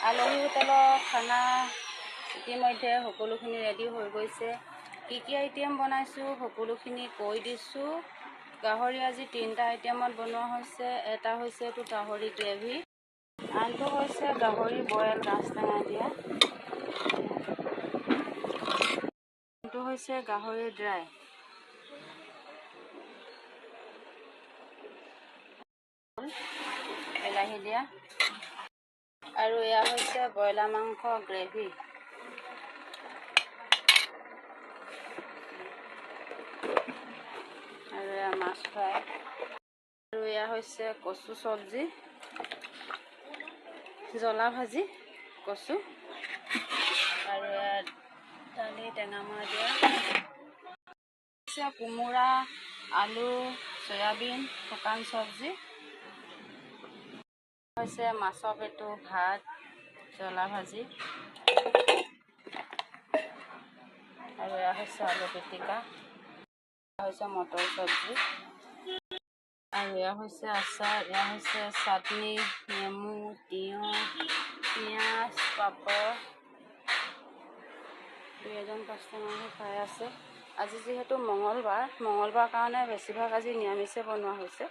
আলহী হোটেলৰ খানা ইতিমধ্যে সকলোখিনি ৰেডি হৈ গৈছে। কি আইটেম বনাইছোঁ সকলোখিনি কৈ দিছোঁ। গাহৰি আজি 3টা আইটেমত বনোৱা হৈছে। এটা হৈছে এইটো গাহৰি গ্ৰেভি, আনটো হৈছে গাহৰি বইল গাজ টেঙা দিয়া, আনটো হৈছে গাহৰি ড্ৰাই, বিলাহী দিয়া, আৰু এয়া হৈছে ব্ৰইলাৰ মাংস গ্ৰেভি। আৰু এয়া মাছ ফ্ৰাই, আৰু এয়া হৈছে কচু চব্জি, জ্বলা ভাজি কচু, আৰু এয়া দালি টেঙামৰা দিয়া, কোমোৰা আলু চয়াবিন শুকান চব্জি, হৈছে মাছৰ পেটু ভাত জ্বলা ভাজি, আৰু এয়া হৈছে আলু পিটিকা, হৈছে মটৰ চব্জি, আৰু এয়া হৈছে আচাৰ, এয়া হৈছে চাটনি, নেমু, তিয়ঁহ, পিঁয়াজ, পাপৰ। এজন কাষ্টমাৰে খাই আছে। আজি যিহেতু মঙলবাৰ কাৰণে বেছিভাগ আজি নিৰামিষে বনোৱা হৈছে।